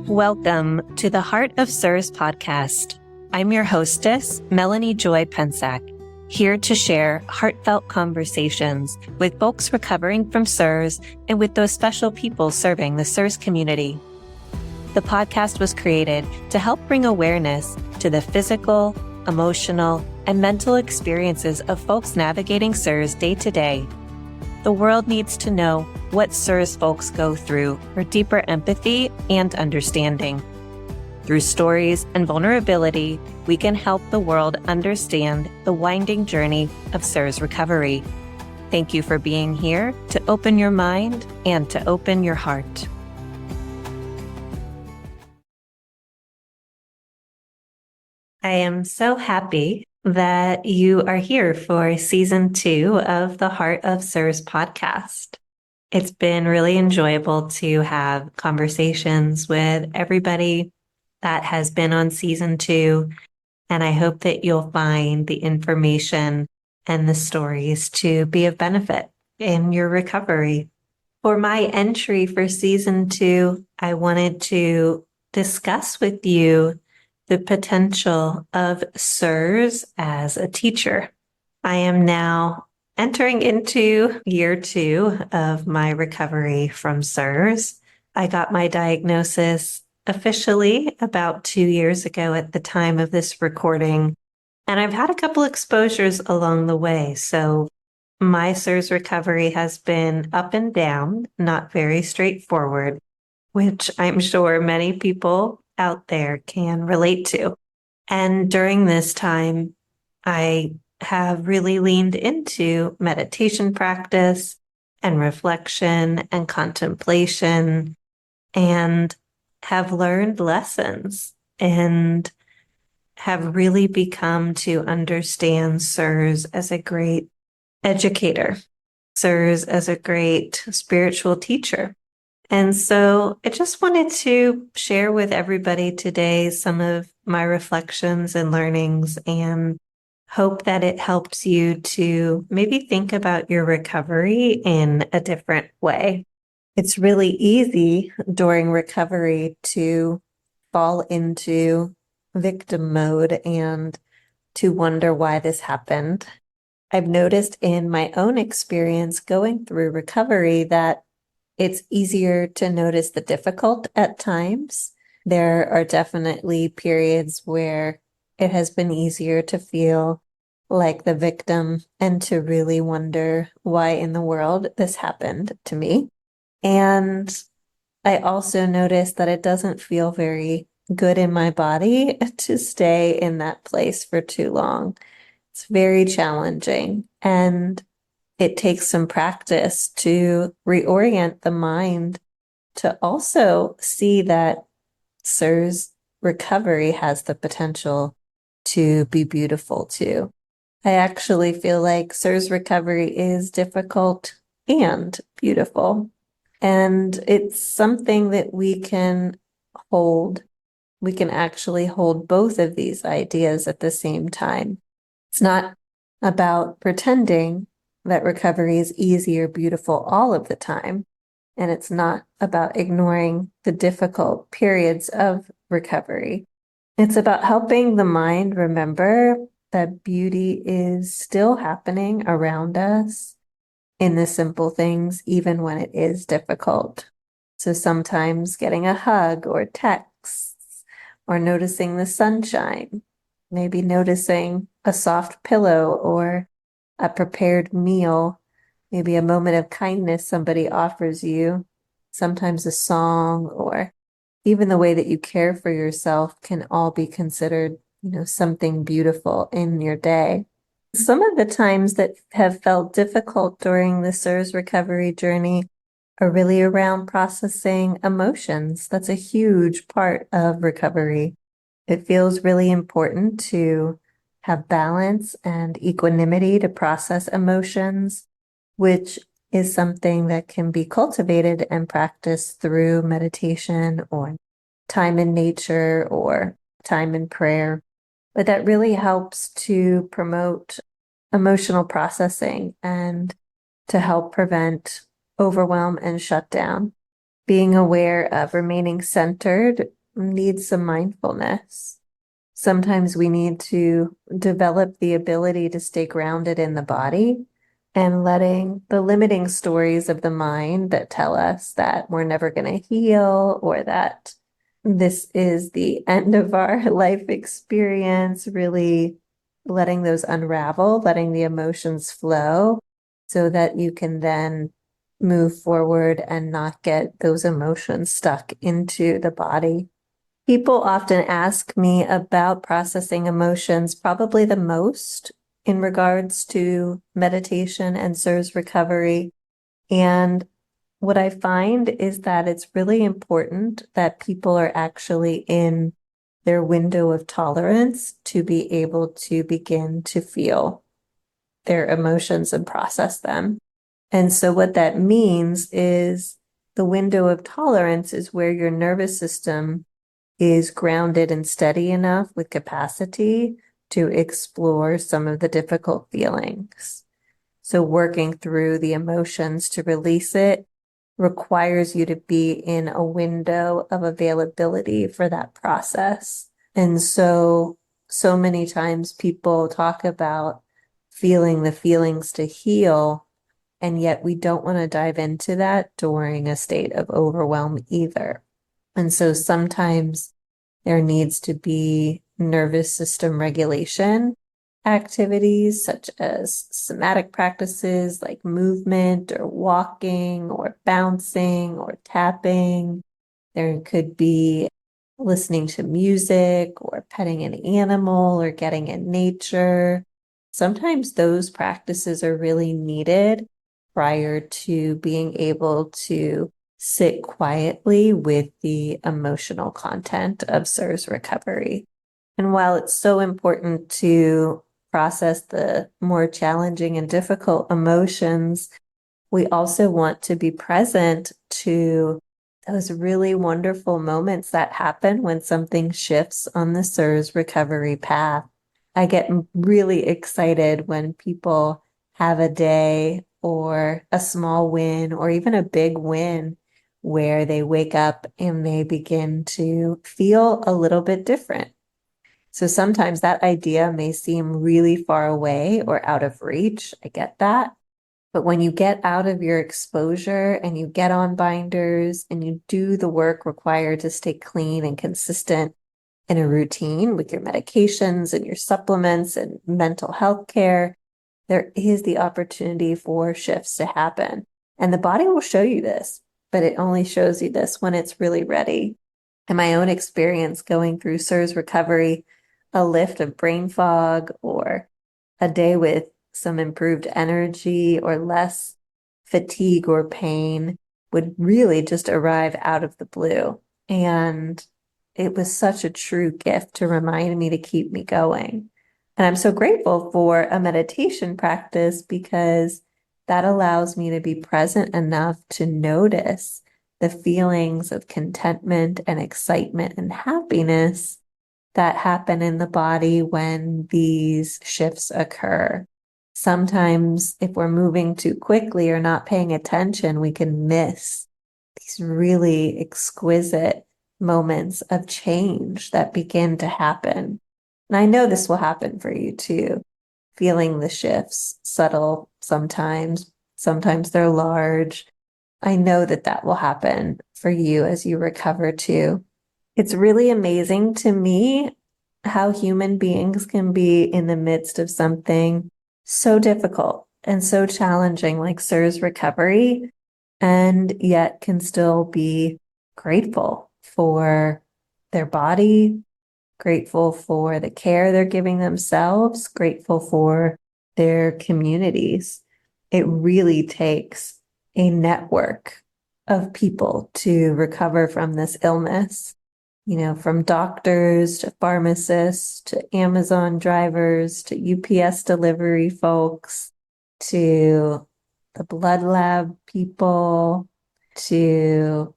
Welcome to the Heart of CIRS podcast. I'm your hostess, Melanie Joy Pensak, here to share heartfelt conversations with folks recovering from CIRS and with those special people serving the CIRS community. The podcast was created to help bring awareness to the physical, emotional, and mental experiences of folks navigating CIRS day to day. The world needs to know what CIRS folks go through for deeper empathy and understanding. Through stories and vulnerability, we can help the world understand the winding journey of CIRS recovery. Thank you for being here to open your mind and to open your heart. I am so happy that you are here for season 2 of the Heart of CIRS podcast. It's been really enjoyable to have conversations with everybody that has been on season 2, and I hope that you'll find the information and the stories to be of benefit in your recovery. For my entry for season 2, I wanted to discuss with you the potential of CIRS as a teacher. I am now entering into year 2 of my recovery from CIRS. I got my diagnosis officially about 2 years ago at the time of this recording, and I've had a couple exposures along the way. So my CIRS recovery has been up and down, not very straightforward, which I'm sure many people out there can relate to. And during this time, I have really leaned into meditation practice and reflection and contemplation and have learned lessons and have really become to understand CIRS as a great educator, CIRS as a great spiritual teacher. And so I just wanted to share with everybody today some of my reflections and learnings and hope that it helps you to maybe think about your recovery in a different way. It's really easy during recovery to fall into victim mode and to wonder why this happened. I've noticed in my own experience going through recovery that it's easier to notice the difficult at times. There are definitely periods where it has been easier to feel like the victim and to really wonder why in the world this happened to me. And I also noticed that it doesn't feel very good in my body to stay in that place for too long. It's very challenging, and it takes some practice to reorient the mind to also see that CIRS recovery has the potential to be beautiful too. I actually feel like CIRS recovery is difficult and beautiful. And it's something that we can hold. We can actually hold both of these ideas at the same time. It's not about pretending that recovery is easy or beautiful all of the time. And it's not about ignoring the difficult periods of recovery. It's about helping the mind remember that beauty is still happening around us in the simple things, even when it is difficult. So sometimes getting a hug or texts, or noticing the sunshine, maybe noticing a soft pillow or a prepared meal, maybe a moment of kindness somebody offers you, sometimes a song, or even the way that you care for yourself can all be considered, something beautiful in your day. Some of the times that have felt difficult during the CIRS recovery journey are really around processing emotions. That's a huge part of recovery. It feels really important to have balance and equanimity to process emotions, which is something that can be cultivated and practiced through meditation or time in nature or time in prayer. But that really helps to promote emotional processing and to help prevent overwhelm and shutdown. Being aware of remaining centered needs some mindfulness. Sometimes we need to develop the ability to stay grounded in the body and letting the limiting stories of the mind that tell us that we're never going to heal or that this is the end of our life experience, really letting those unravel, letting the emotions flow so that you can then move forward and not get those emotions stuck into the body. People often ask me about processing emotions, probably the most in regards to meditation and CIRS recovery. And what I find is that it's really important that people are actually in their window of tolerance to be able to begin to feel their emotions and process them. And so what that means is the window of tolerance is where your nervous system is grounded and steady enough with capacity to explore some of the difficult feelings. So working through the emotions to release it requires you to be in a window of availability for that process. And so many times people talk about feeling the feelings to heal, and yet we don't want to dive into that during a state of overwhelm either. And so sometimes there needs to be nervous system regulation activities such as somatic practices like movement or walking or bouncing or tapping. There could be listening to music or petting an animal or getting in nature. Sometimes those practices are really needed prior to being able to sit quietly with the emotional content of CIRS recovery. And while it's so important to process the more challenging and difficult emotions, we also want to be present to those really wonderful moments that happen when something shifts on the CIRS recovery path. I get really excited when people have a day or a small win or even a big win where they wake up and they begin to feel a little bit different. So sometimes that idea may seem really far away or out of reach. I get that. But when you get out of your exposure and you get on binders and you do the work required to stay clean and consistent in a routine with your medications and your supplements and mental health care, there is the opportunity for shifts to happen. And the body will show you this, but it only shows you this when it's really ready. In my own experience going through CIRS recovery, a lift of brain fog or a day with some improved energy or less fatigue or pain would really just arrive out of the blue. And it was such a true gift to remind me to keep me going. And I'm so grateful for a meditation practice because that allows me to be present enough to notice the feelings of contentment and excitement and happiness that happen in the body when these shifts occur. Sometimes, if we're moving too quickly or not paying attention, we can miss these really exquisite moments of change that begin to happen. And I know this will happen for you too, feeling the shifts, subtle sometimes, sometimes they're large. I know that that will happen for you as you recover too. It's really amazing to me how human beings can be in the midst of something so difficult and so challenging like CIRS recovery, and yet can still be grateful for their body, grateful for the care they're giving themselves, grateful for their communities. It really takes a network of people to recover from this illness, from doctors to pharmacists to Amazon drivers to UPS delivery folks to the blood lab people to,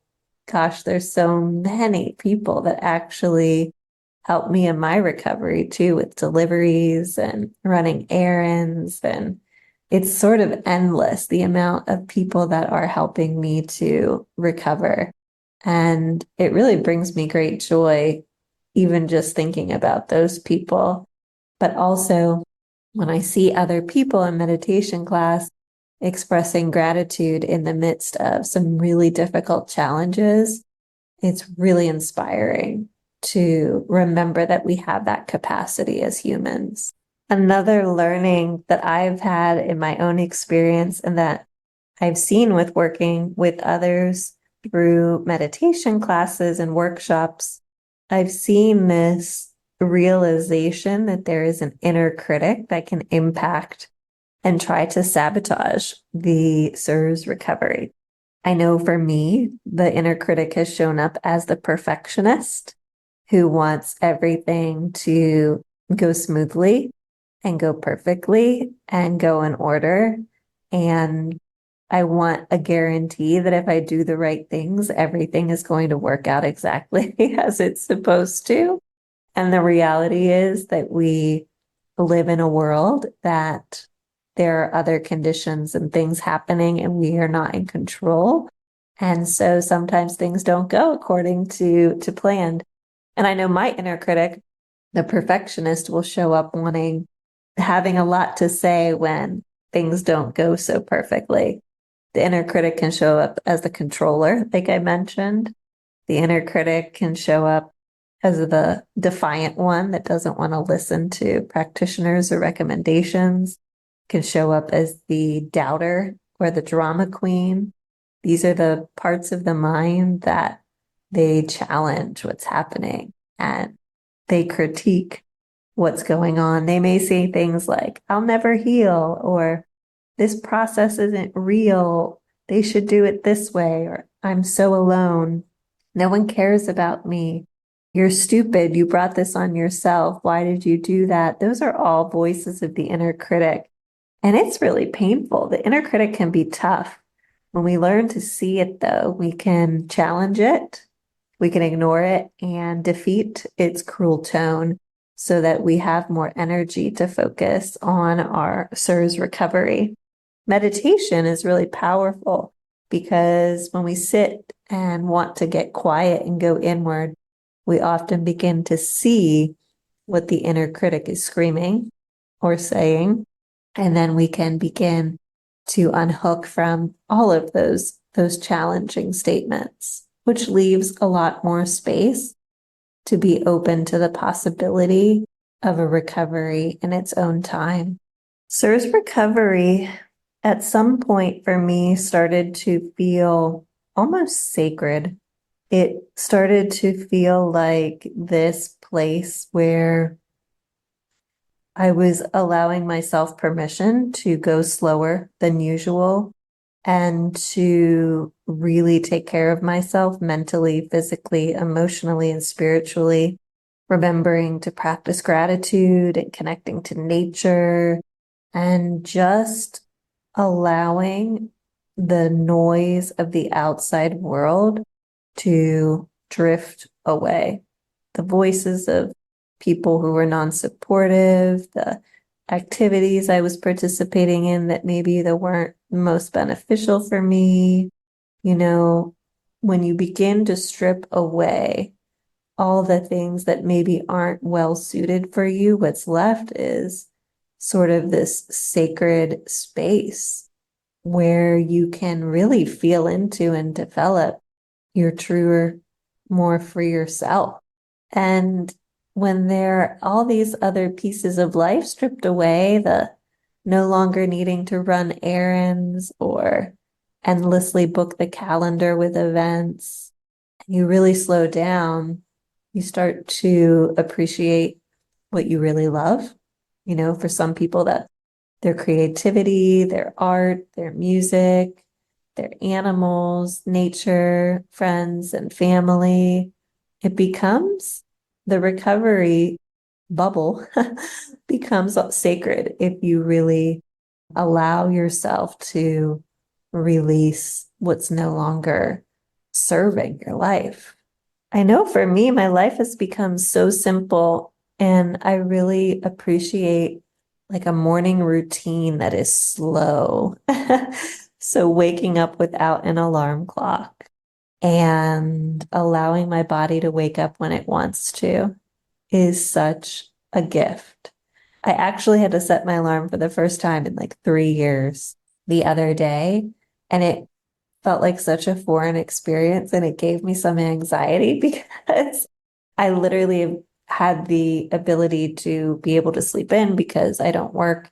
gosh, there's so many people that actually helped me in my recovery too with deliveries and running errands. And it's sort of endless, the amount of people that are helping me to recover. And it really brings me great joy, even just thinking about those people. But also, when I see other people in meditation class expressing gratitude in the midst of some really difficult challenges, it's really inspiring to remember that we have that capacity as humans. Another learning that I've had in my own experience and that I've seen with working with others through meditation classes and workshops, I've seen this realization that there is an inner critic that can impact and try to sabotage the CIRS recovery. I know for me, the inner critic has shown up as the perfectionist who wants everything to go smoothly and go perfectly and go in order. And I want a guarantee that if I do the right things, everything is going to work out exactly as it's supposed to. And the reality is that we live in a world that there are other conditions and things happening and we are not in control. And so sometimes things don't go according to planned. And I know my inner critic, the perfectionist, will show up having a lot to say when things don't go so perfectly. The inner critic can show up as the controller, like I mentioned. The inner critic can show up as the defiant one that doesn't want to listen to practitioners or recommendations, can show up as the doubter or the drama queen. These are the parts of the mind that they challenge what's happening and they critique what's going on. They may say things like, I'll never heal, or this process isn't real. They should do it this way, or I'm so alone. No one cares about me. You're stupid. You brought this on yourself. Why did you do that? Those are all voices of the inner critic. And it's really painful. The inner critic can be tough. When we learn to see it, though, we can challenge it, we can ignore it, and defeat its cruel tone so that we have more energy to focus on our CIRS recovery. Meditation is really powerful because when we sit and want to get quiet and go inward, we often begin to see what the inner critic is screaming or saying. And then we can begin to unhook from all of those challenging statements, which leaves a lot more space to be open to the possibility of a recovery in its own time. CIRS recovery at some point for me started to feel almost sacred. It started to feel like this place where I was allowing myself permission to go slower than usual and to really take care of myself mentally, physically, emotionally, and spiritually, remembering to practice gratitude and connecting to nature and just allowing the noise of the outside world to drift away. The voices of people who were non-supportive, the activities I was participating in that maybe they weren't most beneficial for me. You know, when you begin to strip away all the things that maybe aren't well suited for you, what's left is sort of this sacred space where you can really feel into and develop your truer, more freer self. And when there are all these other pieces of life stripped away, the no longer needing to run errands or endlessly book the calendar with events, you really slow down, you start to appreciate what you really love. You know, for some people, that their creativity, their art, their music, their animals, nature, friends, and family. It becomes the recovery bubble becomes sacred if you really allow yourself to release what's no longer serving your life. I know for me, my life has become so simple, and I really appreciate like a morning routine that is slow. So waking up without an alarm clock, and allowing my body to wake up when it wants to is such a gift. I actually had to set my alarm for the first time in like 3 years the other day, and it felt like such a foreign experience, and it gave me some anxiety because I literally have had the ability to be able to sleep in because I don't work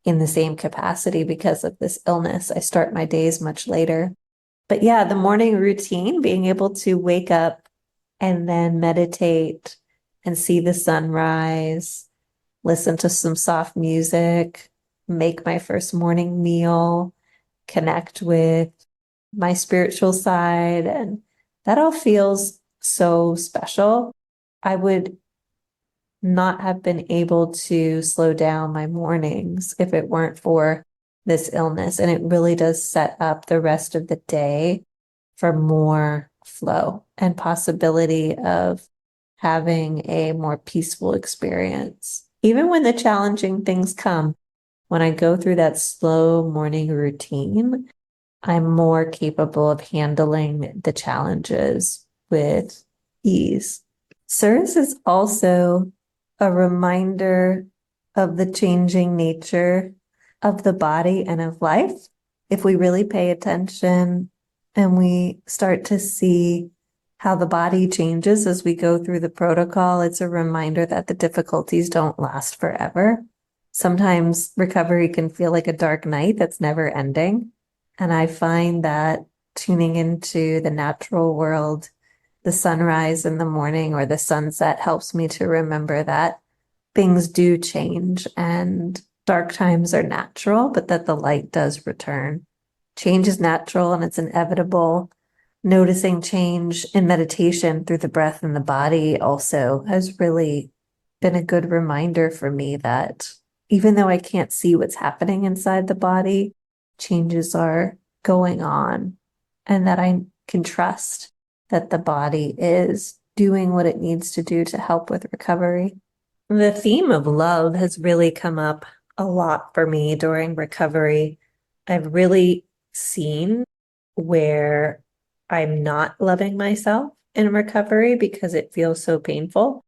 in the same capacity because of this illness. I start my days much later. But yeah, the morning routine, being able to wake up and then meditate and see the sunrise, listen to some soft music, make my first morning meal, connect with my spiritual side. And that all feels so special. I would not have been able to slow down my mornings if it weren't for this illness. And it really does set up the rest of the day for more flow and possibility of having a more peaceful experience. Even when the challenging things come, when I go through that slow morning routine, I'm more capable of handling the challenges with ease. CIRS is also a reminder of the changing nature of the body and of life. If we really pay attention and we start to see how the body changes as we go through the protocol, it's a reminder that the difficulties don't last forever. Sometimes recovery can feel like a dark night that's never ending. And I find that tuning into the natural world, the sunrise in the morning or the sunset, helps me to remember that things do change and dark times are natural, but that the light does return. Change is natural and it's inevitable. Noticing change in meditation through the breath and the body also has really been a good reminder for me that even though I can't see what's happening inside the body, changes are going on, and that I can trust that the body is doing what it needs to do to help with recovery. The theme of love has really come up a lot for me during recovery. I've really seen where I'm not loving myself in recovery because it feels so painful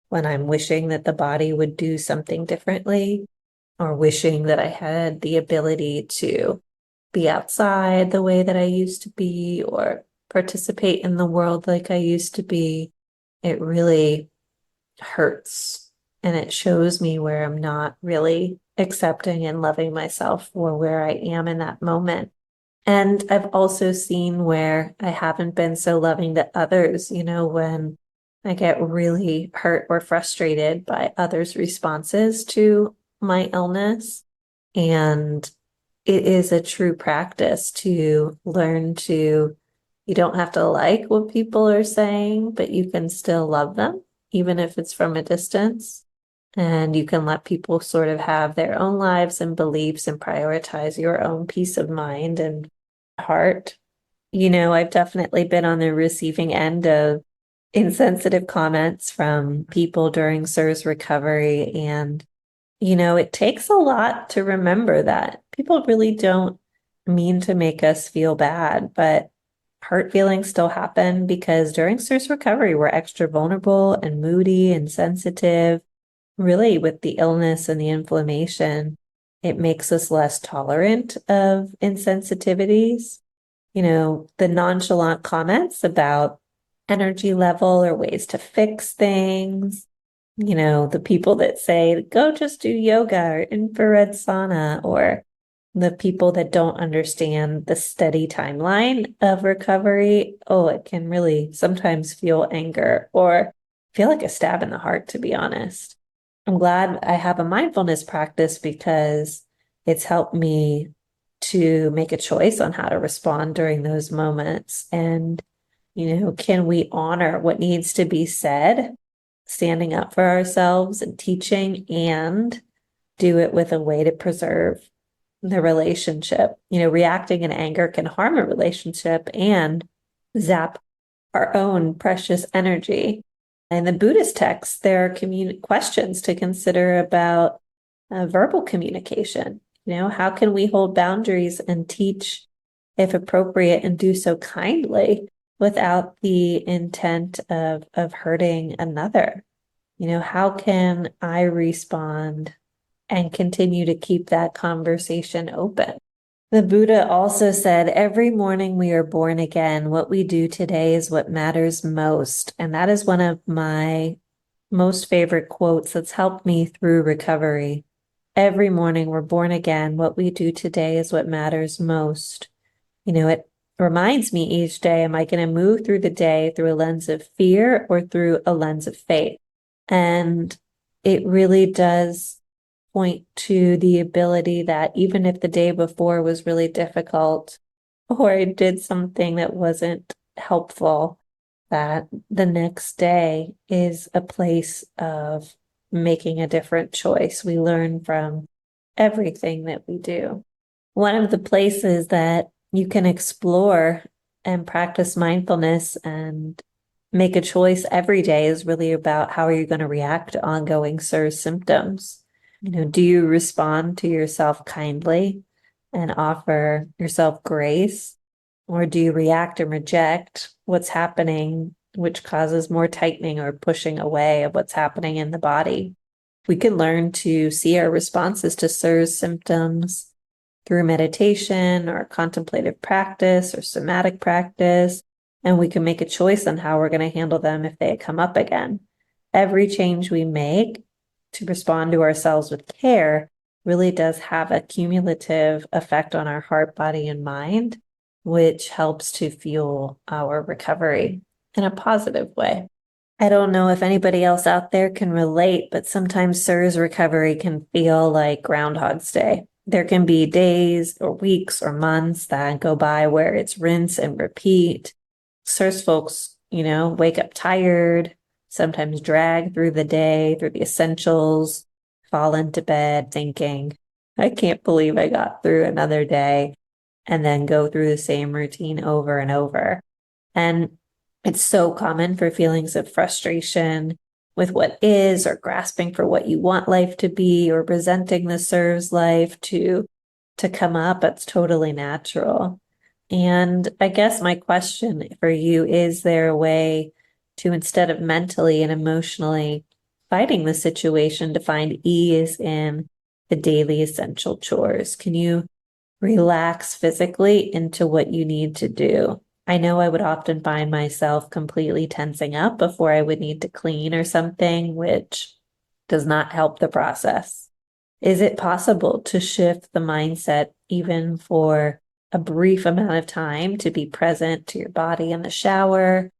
when I'm wishing that the body would do something differently or wishing that I had the ability to be outside the way that I used to be or participate in the world like I used to be. It really hurts and it shows me where I'm not really accepting and loving myself for where I am in that moment. And I've also seen where I haven't been so loving to others, when I get really hurt or frustrated by others' responses to my illness. And it is a true practice to learn to, you don't have to like what people are saying, but you can still love them, even if it's from a distance. And you can let people sort of have their own lives and beliefs and prioritize your own peace of mind and heart. I've definitely been on the receiving end of insensitive comments from people during CIRS recovery. And, it takes a lot to remember that people really don't mean to make us feel bad, but hurt feelings still happen because during CIRS recovery, we're extra vulnerable and moody and sensitive. Really, with the illness and the inflammation, it makes us less tolerant of insensitivities. The nonchalant comments about energy level or ways to fix things. The people that say, go just do yoga or infrared sauna, or the people that don't understand the steady timeline of recovery. Oh, it can really sometimes feel anger or feel like a stab in the heart, to be honest. I'm glad I have a mindfulness practice because it's helped me to make a choice on how to respond during those moments. And, can we honor what needs to be said, standing up for ourselves and teaching, and do it with a way to preserve the relationship? Reacting in anger can harm a relationship and zap our own precious energy. In the Buddhist texts, there are questions to consider about verbal communication. How can we hold boundaries and teach, if appropriate, and do so kindly without the intent of hurting another. How can I respond and continue to keep that conversation open? The Buddha also said, every morning we are born again. What we do today is what matters most. And that is one of my most favorite quotes that's helped me through recovery. Every morning we're born again. What we do today is what matters most. It reminds me each day, am I going to move through the day through a lens of fear or through a lens of faith? And it really does point to the ability that even if the day before was really difficult or I did something that wasn't helpful, that the next day is a place of making a different choice. We learn from everything that we do. One of the places that you can explore and practice mindfulness and make a choice every day is really about how are you going to react to ongoing CIRS symptoms. Do you respond to yourself kindly and offer yourself grace? Or do you react and reject what's happening, which causes more tightening or pushing away of what's happening in the body? We can learn to see our responses to CIRS symptoms through meditation or contemplative practice or somatic practice, and we can make a choice on how we're going to handle them if they come up again. Every change we make to respond to ourselves with care really does have a cumulative effect on our heart, body, and mind, which helps to fuel our recovery in a positive way. I don't know if anybody else out there can relate, but sometimes CIRS recovery can feel like Groundhog's Day. There can be days or weeks or months that go by where it's rinse and repeat. CIRS folks, wake up tired, sometimes drag through the day, through the essentials, fall into bed thinking, I can't believe I got through another day, and then go through the same routine over and over. And it's so common for feelings of frustration with what is, or grasping for what you want life to be, or resenting the CIRS life to come up. It's totally natural. And I guess my question for you, is there a way to, instead of mentally and emotionally fighting the situation, to find ease in the daily essential chores? Can you relax physically into what you need to do? I know I would often find myself completely tensing up before I would need to clean or something, which does not help the process. Is it possible to shift the mindset even for a brief amount of time to be present to your body in the shower,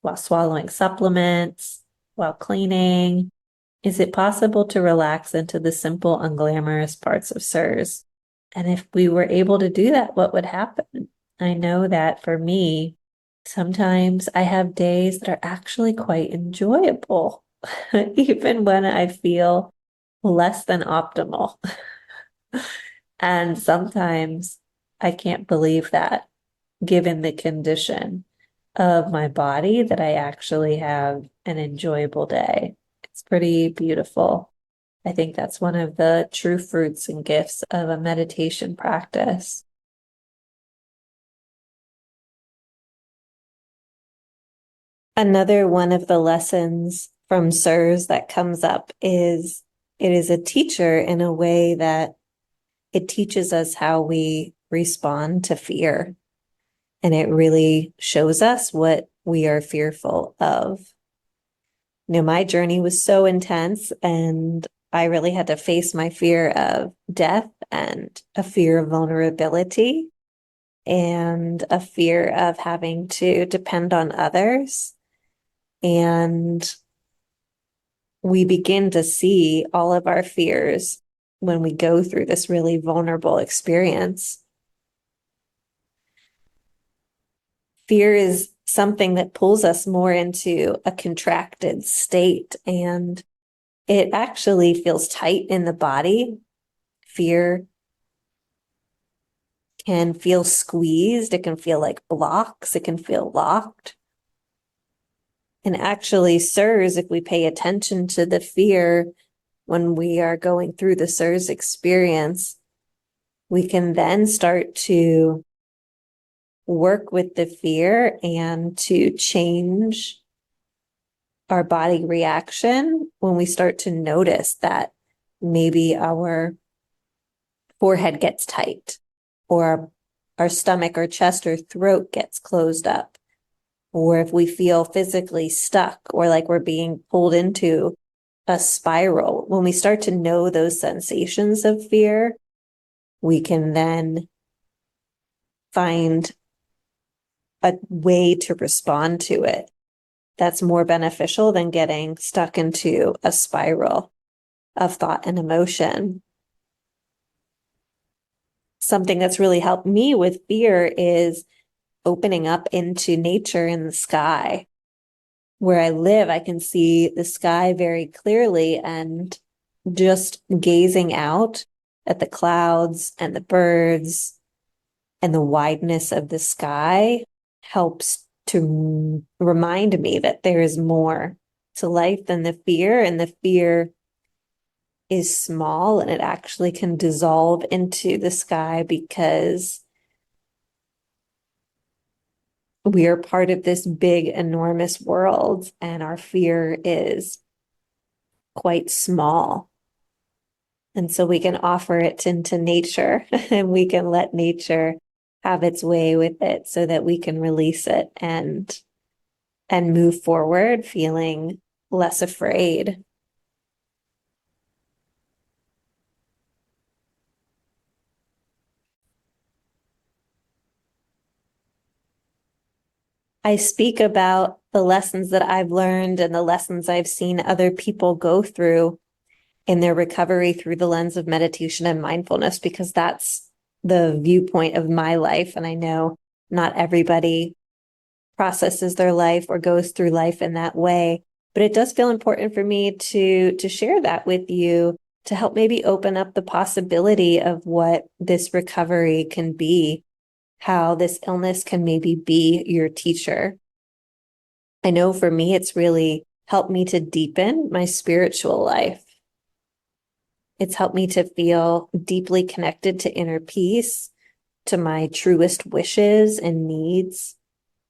while swallowing supplements, while cleaning? Is it possible to relax into the simple, unglamorous parts of CIRS? And if we were able to do that, what would happen? I know that for me, sometimes I have days that are actually quite enjoyable, even when I feel less than optimal. And sometimes I can't believe that, given the condition of my body, that I actually have an enjoyable day. It's pretty beautiful. I think that's one of the true fruits and gifts of a meditation practice. Another one of the lessons from CIRS that comes up is it is a teacher in a way that it teaches us how we respond to fear. And it really shows us what we are fearful of. My journey was so intense, and I really had to face my fear of death and a fear of vulnerability and a fear of having to depend on others. And we begin to see all of our fears when we go through this really vulnerable experience. Fear is something that pulls us more into a contracted state, and it actually feels tight in the body. Fear can feel squeezed. It can feel like blocks. It can feel locked. And actually, CIRS, if we pay attention to the fear when we are going through the CIRS experience, we can then start to work with the fear and to change our body reaction when we start to notice that maybe our forehead gets tight, or our stomach or chest or throat gets closed up, or if we feel physically stuck or like we're being pulled into a spiral. When we start to know those sensations of fear, we can then find a way to respond to it that's more beneficial than getting stuck into a spiral of thought and emotion. Something that's really helped me with fear is opening up into nature in the sky. Where I live, I can see the sky very clearly, and just gazing out at the clouds and the birds and the wideness of the sky helps to remind me that there is more to life than the fear, and the fear is small and it actually can dissolve into the sky because we are part of this big, enormous world, and our fear is quite small. And so we can offer it into nature and we can let nature have its way with it so that we can release it and move forward feeling less afraid. I speak about the lessons that I've learned and the lessons I've seen other people go through in their recovery through the lens of meditation and mindfulness, because that's the viewpoint of my life. And I know not everybody processes their life or goes through life in that way, but it does feel important for me to share that with you to help maybe open up the possibility of what this recovery can be, how this illness can maybe be your teacher. I know for me, it's really helped me to deepen my spiritual life. It's helped me to feel deeply connected to inner peace, to my truest wishes and needs.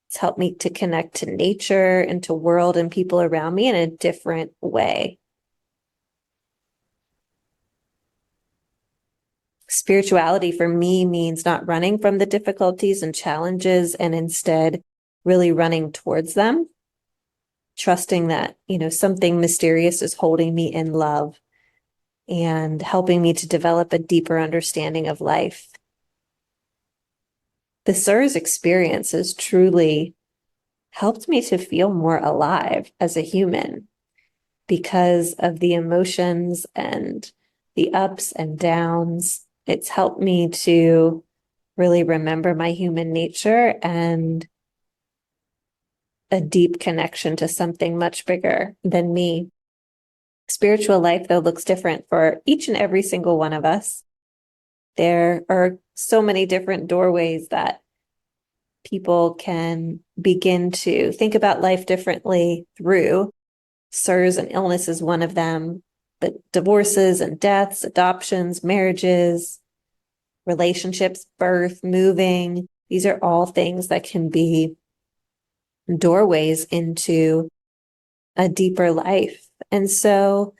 It's helped me to connect to nature and to world and people around me in a different way. Spirituality for me means not running from the difficulties and challenges, and instead really running towards them, trusting that, something mysterious is holding me in love and helping me to develop a deeper understanding of life. The CIRS experience has truly helped me to feel more alive as a human because of the emotions and the ups and downs. It's helped me to really remember my human nature and a deep connection to something much bigger than me. Spiritual life, though, looks different for each and every single one of us. There are so many different doorways that people can begin to think about life differently through. CIRS and illness is one of them, but divorces and deaths, adoptions, marriages, relationships, birth, moving, these are all things that can be doorways into a deeper life. And so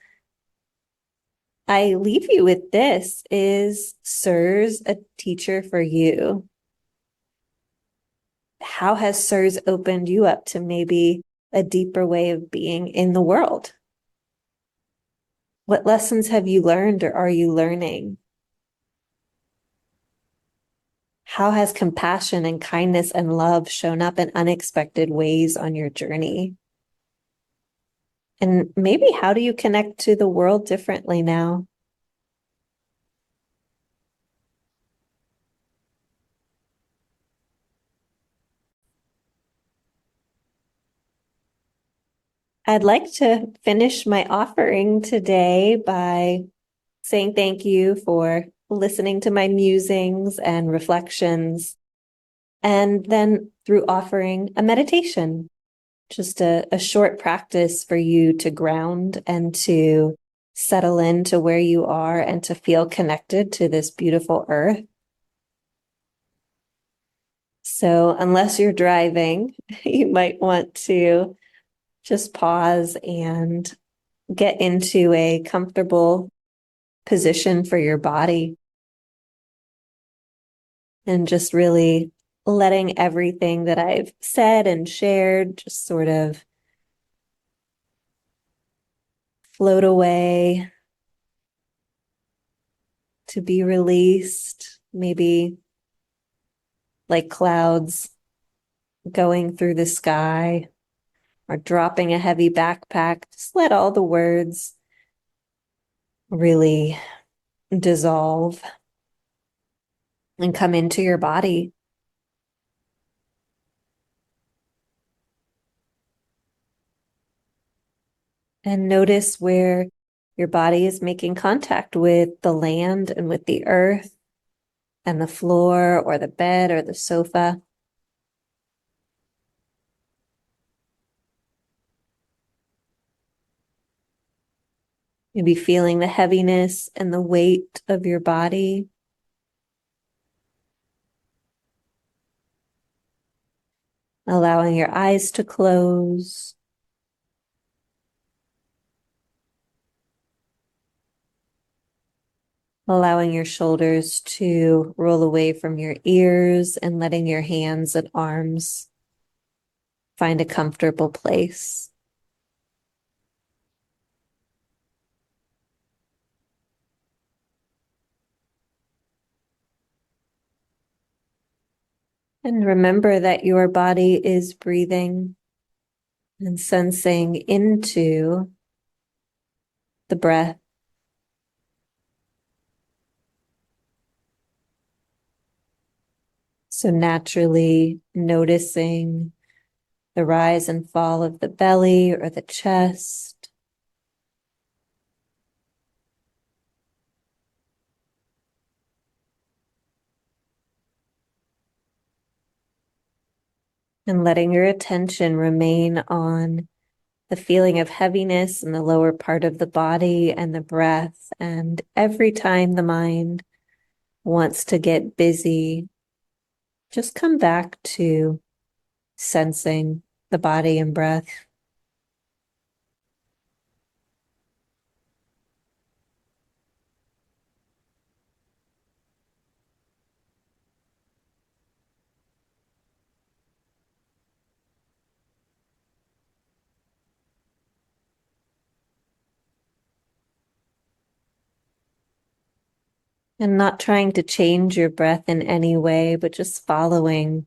I leave you with this: is CIRS a teacher for you? How has CIRS opened you up to maybe a deeper way of being in the world? What lessons have you learned or are you learning? How has compassion and kindness and love shown up in unexpected ways on your journey? And maybe how do you connect to the world differently now? I'd like to finish my offering today by saying thank you for listening to my musings and reflections, and then through offering a meditation, just a short practice for you to ground and to settle into where you are and to feel connected to this beautiful earth. So unless you're driving, you might want to just pause and get into a comfortable position for your body and just really letting everything that I've said and shared just sort of float away to be released, maybe like clouds going through the sky or dropping a heavy backpack. Just let all the words really dissolve and come into your body. And notice where your body is making contact with the land and with the earth and the floor or the bed or the sofa. Maybe feeling the heaviness and the weight of your body. Allowing your eyes to close. Allowing your shoulders to roll away from your ears and letting your hands and arms find a comfortable place. And remember that your body is breathing and sensing into the breath. So naturally noticing the rise and fall of the belly or the chest. And letting your attention remain on the feeling of heaviness in the lower part of the body and the breath. And every time the mind wants to get busy, just come back to sensing the body and breath. And not trying to change your breath in any way, but just following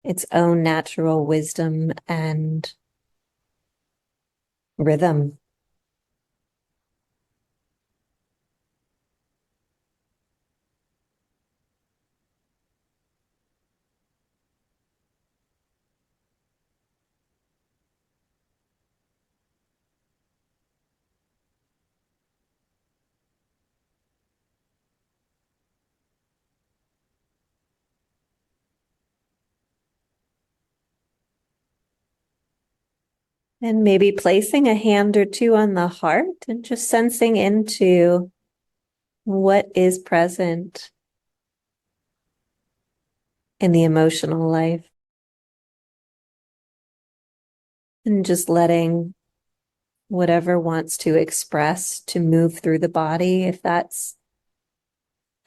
its own natural wisdom and rhythm. And maybe placing a hand or two on the heart and just sensing into what is present in the emotional life. And just letting whatever wants to express to move through the body, if that's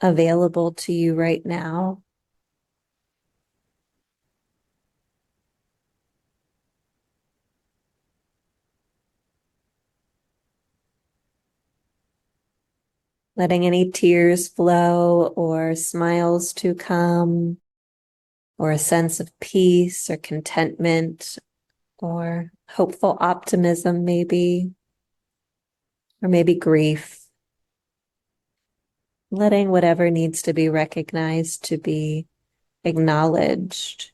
available to you right now. Letting any tears flow or smiles to come, or a sense of peace or contentment or hopeful optimism maybe, or maybe grief. Letting whatever needs to be recognized to be acknowledged.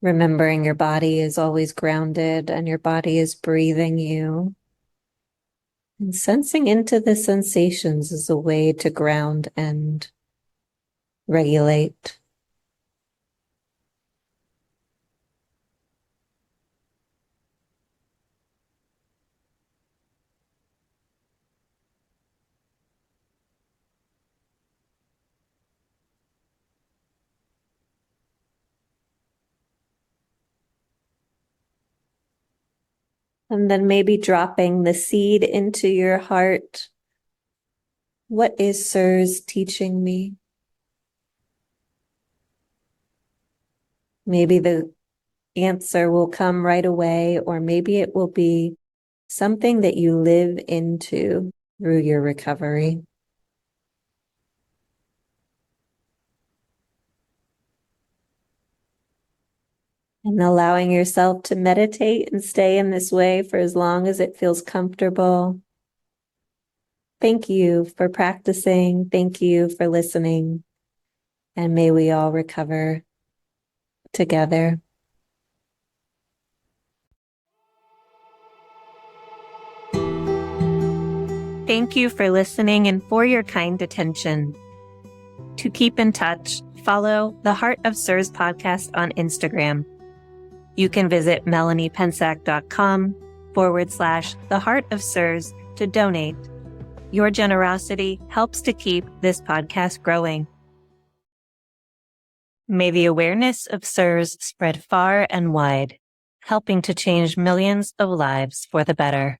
Remembering your body is always grounded and your body is breathing you. And sensing into the sensations is a way to ground and regulate. And then maybe dropping the seed into your heart. What is CIRS teaching me? Maybe the answer will come right away, or maybe it will be something that you live into through your recovery. And allowing yourself to meditate and stay in this way for as long as it feels comfortable. Thank you for practicing. Thank you for listening. And may we all recover together. Thank you for listening and for your kind attention. To keep in touch, follow the Heart of CIRS podcast on Instagram. You can visit melaniepensak.com/the Heart of CIRS to donate. Your generosity helps to keep this podcast growing. May the awareness of CIRS spread far and wide, helping to change millions of lives for the better.